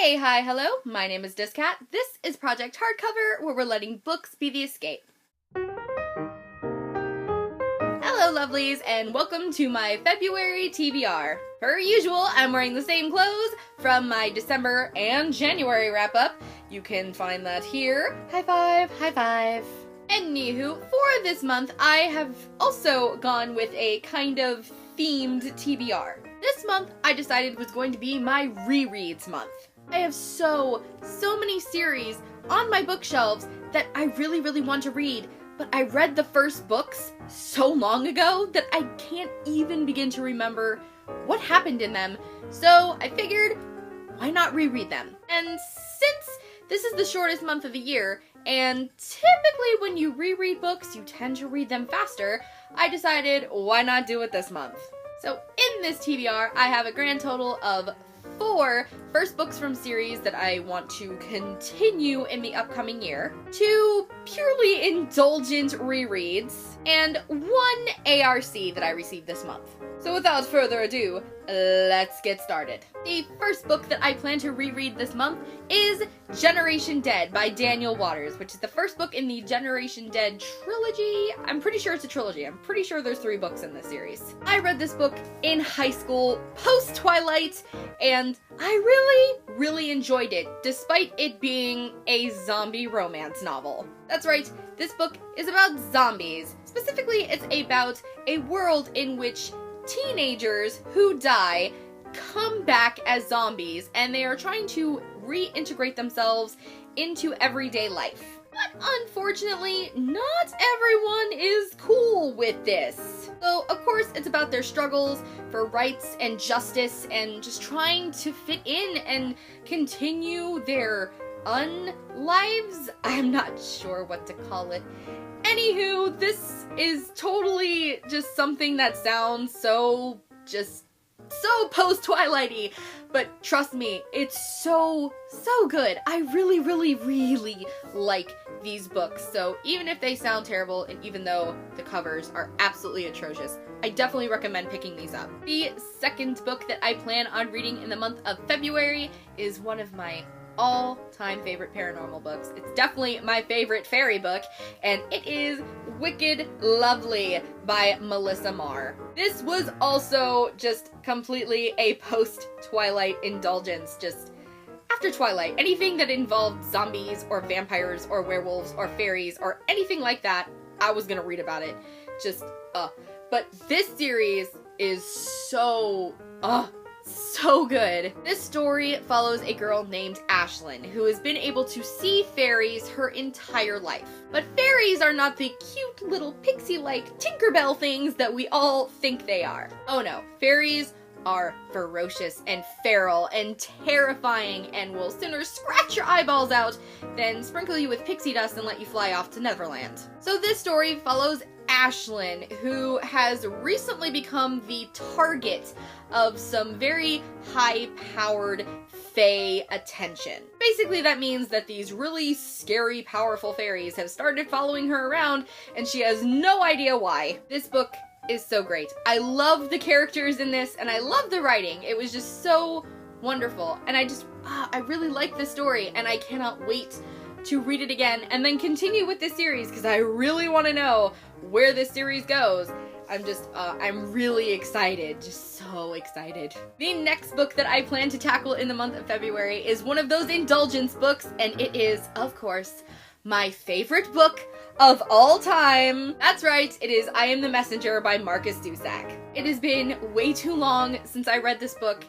Hey, hi, hello, my name is dis.cat. This is Project Hardcover, where we're letting books be the escape. Hello, lovelies, and welcome to my February TBR. Per usual, I'm wearing the same clothes from my December and January wrap-up. You can find that here. High five, high five. Anywho, for this month, I have also gone with a kind of themed TBR. This month, I decided was going to be my rereads month. I have so many series on my bookshelves that I really want to read, but I read the first books so long ago that I can't even begin to remember what happened in them, so I figured, why not reread them? And since this is the shortest month of the year, and typically when you reread books, you tend to read them faster, I decided, why not do it this month? So in this TBR, I have a grand total of 4 first books from series that I want to continue in the upcoming year, 2 purely indulgent rereads, and 1 ARC that I received this month. So without further ado, let's get started. The first book that I plan to reread this month is Generation Dead by Daniel Waters, which is the first book in the Generation Dead trilogy. I'm pretty sure it's a trilogy. I'm pretty sure there's 3 books in this series. I read this book in high school, post-Twilight, and I really enjoyed it, despite it being a zombie romance novel. That's right, this book is about zombies. Specifically, it's about a world in which teenagers who die come back as zombies, and they are trying to reintegrate themselves into everyday life. But unfortunately, not everyone is cool with this. So, of course, it's about their struggles for rights and justice and just trying to fit in and continue their unlives? I'm not sure what to call it. Anywho, this is totally just something that sounds so post-Twilighty, but trust me, it's so good. I really like these books, so even if they sound terrible, and even though the covers are absolutely atrocious, I definitely recommend picking these up. The second book that I plan on reading in the month of February is one of my all-time favorite paranormal books. It's definitely my favorite fairy book, and it is Wicked Lovely by Melissa Marr. This was also just completely a post-Twilight indulgence. Just after Twilight, anything that involved zombies or vampires or werewolves or fairies or anything like that, I was gonna read about it. But this series is so good. This story follows a girl named Ashlyn who has been able to see fairies her entire life. But fairies are not the cute little pixie-like Tinkerbell things that we all think they are. Oh no, fairies are ferocious and feral and terrifying and will sooner scratch your eyeballs out than sprinkle you with pixie dust and let you fly off to Neverland. So this story follows Ashlyn, who has recently become the target of some very high-powered fae attention. Basically, that means that these really scary, powerful fairies have started following her around, and she has no idea why. This book is so great. I love the characters in this, and I love the writing. It was just so wonderful, and I really like this story, and I cannot wait to read it again and then continue with this series because I really want to know where this series goes. I'm really excited, just so excited. The next book that I plan to tackle in the month of February is one of those indulgence books, and it is, of course, my favorite book of all time. That's right, it is I Am the Messenger by Marcus Zusak. It has been way too long since I read this book,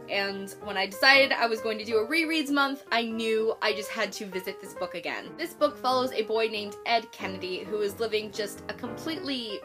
and when I decided I was going to do a rereads month, I knew I just had to visit this book again. This book follows a boy named Ed Kennedy who is living just a completely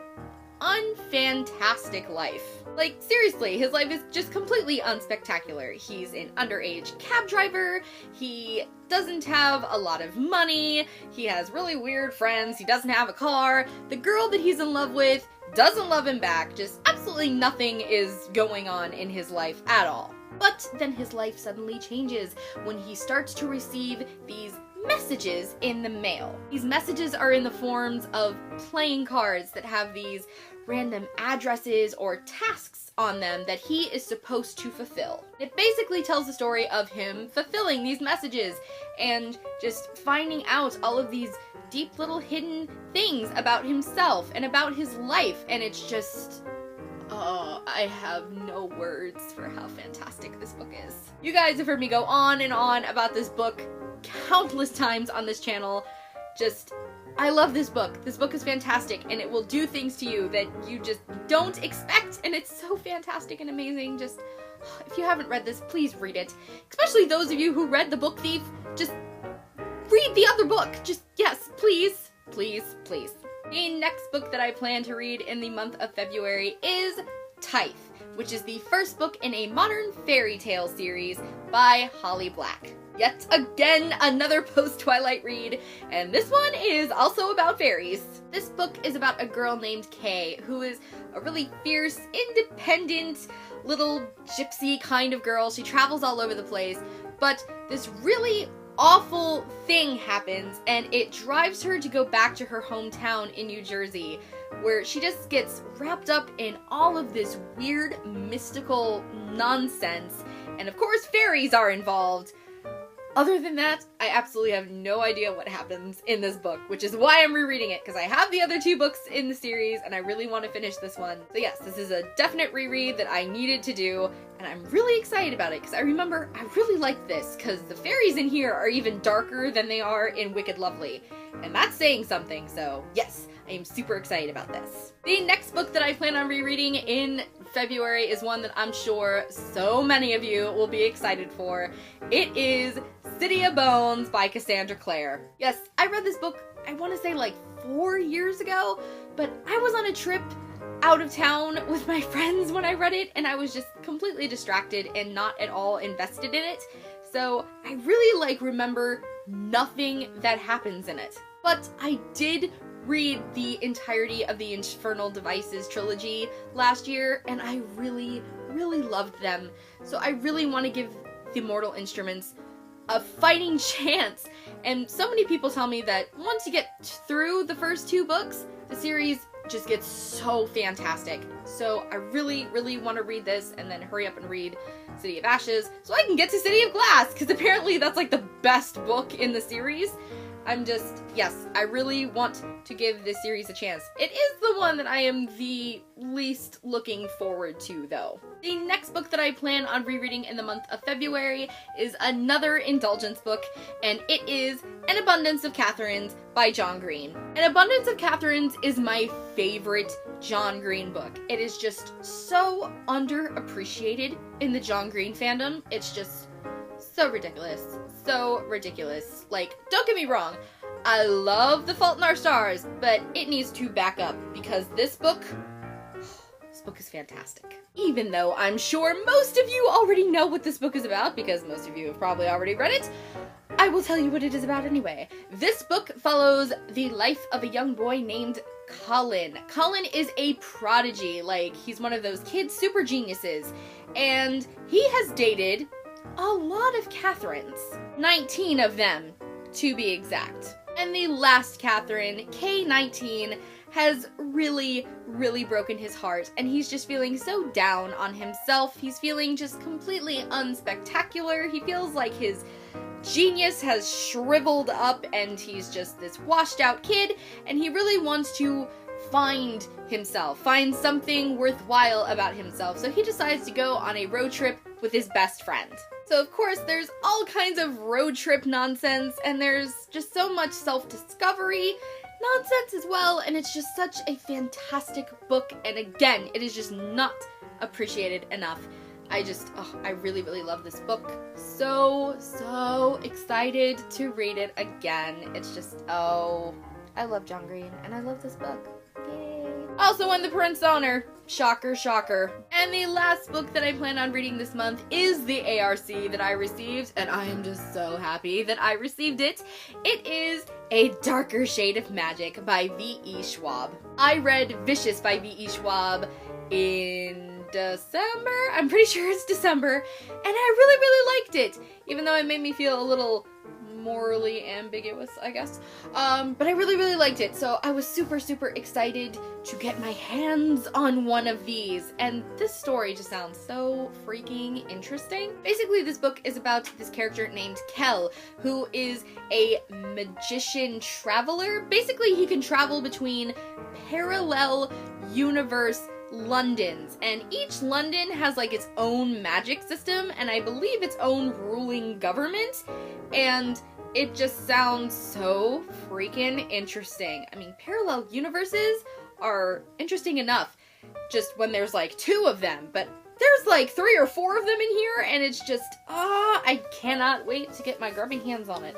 unfantastic life. Like, seriously, his life is just completely unspectacular. He's an underage cab driver, he doesn't have a lot of money, he has really weird friends, he doesn't have a car, the girl that he's in love with doesn't love him back, just absolutely nothing is going on in his life at all. But then his life suddenly changes when he starts to receive these messages in the mail. These messages are in the forms of playing cards that have these random addresses or tasks on them that he is supposed to fulfill. It basically tells the story of him fulfilling these messages and just finding out all of these deep little hidden things about himself and about his life, and it's just... oh, I have no words for how fantastic this book is. You guys have heard me go on and on about this book countless times on this channel. Just, I love this book. This book is fantastic, and it will do things to you that you just don't expect, and it's so fantastic and amazing. Just, if you haven't read this, please read it. Especially those of you who read The Book Thief, just read the other book. Just, yes, please, please, please. The next book that I plan to read in the month of February is Tithe, which is the first book in a modern fairy tale series by Holly Black. Yet again, another post-Twilight read, and this one is also about fairies. This book is about a girl named Kay, who is a really fierce, independent, little gypsy kind of girl. She travels all over the place, but this really awful thing happens, and it drives her to go back to her hometown in New Jersey, where she just gets wrapped up in all of this weird, mystical nonsense, and of course fairies are involved. Other than that, I absolutely have no idea what happens in this book, which is why I'm rereading it, because I have the other 2 books in the series, and I really want to finish this one. So yes, this is a definite reread that I needed to do, and I'm really excited about it, because I remember I really liked this, because the fairies in here are even darker than they are in Wicked Lovely, and that's saying something, so yes, I am super excited about this. The next book that I plan on rereading in February is one that I'm sure so many of you will be excited for. It is City of Bones by Cassandra Clare. Yes, I read this book, I want to say like 4 years ago, but I was on a trip out of town with my friends when I read it, and I was just completely distracted and not at all invested in it. So I really remember nothing that happens in it. But I did read the entirety of the Infernal Devices trilogy last year, and I really, really loved them. So I really want to give the Mortal Instruments a fighting chance. And so many people tell me that once you get through the first 2 books, the series just gets so fantastic. So I really, really want to read this and then hurry up and read City of Ashes so I can get to City of Glass, because apparently that's like the best book in the series. Yes, I really want to give this series a chance. It is the one that I am the least looking forward to, though. The next book that I plan on rereading in the month of February is another indulgence book, and it is An Abundance of Catherines by John Green. An Abundance of Catherines is my favorite John Green book. It is just so underappreciated in the John Green fandom. It's just so ridiculous. So ridiculous. Like, don't get me wrong, I love The Fault in Our Stars, but it needs to back up, because this book is fantastic. Even though I'm sure most of you already know what this book is about, because most of you have probably already read it, I will tell you what it is about anyway. This book follows the life of a young boy named Colin. Colin is a prodigy, he's one of those kids super geniuses, and he has dated a lot of Catherines. 19 of them, to be exact. And the last Catherine, K19, has really, really broken his heart, and he's just feeling so down on himself. He's feeling just completely unspectacular. He feels like his genius has shriveled up, and he's just this washed out kid, and he really wants to find himself, find something worthwhile about himself. So he decides to go on a road trip with his best friend. So of course there's all kinds of road trip nonsense, and there's just so much self-discovery nonsense as well, and it's just such a fantastic book, and again, it is just not appreciated enough. I really, really love this book. So excited to read it again. It's just, I love John Green, and I love this book. Yay. Also won the Prince Honor. Shocker, shocker. And the last book that I plan on reading this month is the ARC that I received, and I am just so happy that I received it. It is A Darker Shade of Magic by V.E. Schwab. I read Vicious by V.E. Schwab in December? I'm pretty sure it's December, and I really, really liked it, even though it made me feel a little morally ambiguous, I guess. But I really liked it, so I was super excited to get my hands on one of these, and this story just sounds so freaking interesting. Basically, this book is about this character named Kel, who is a magician traveler. Basically, he can travel between parallel universe Londons, and each London has like its own magic system and I believe its own ruling government, and it just sounds so freaking interesting. I mean, parallel universes are interesting enough just when there's like 2 of them, but there's like 3 or 4 of them in here, and it's just, I cannot wait to get my grubby hands on it.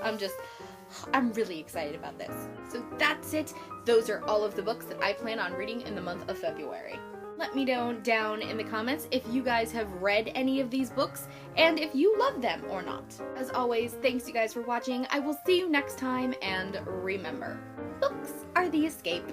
I'm really excited about this. So that's it. Those are all of the books that I plan on reading in the month of February. Let me know down in the comments if you guys have read any of these books and if you love them or not. As always, thanks you guys for watching. I will see you next time, and remember, books are the escape.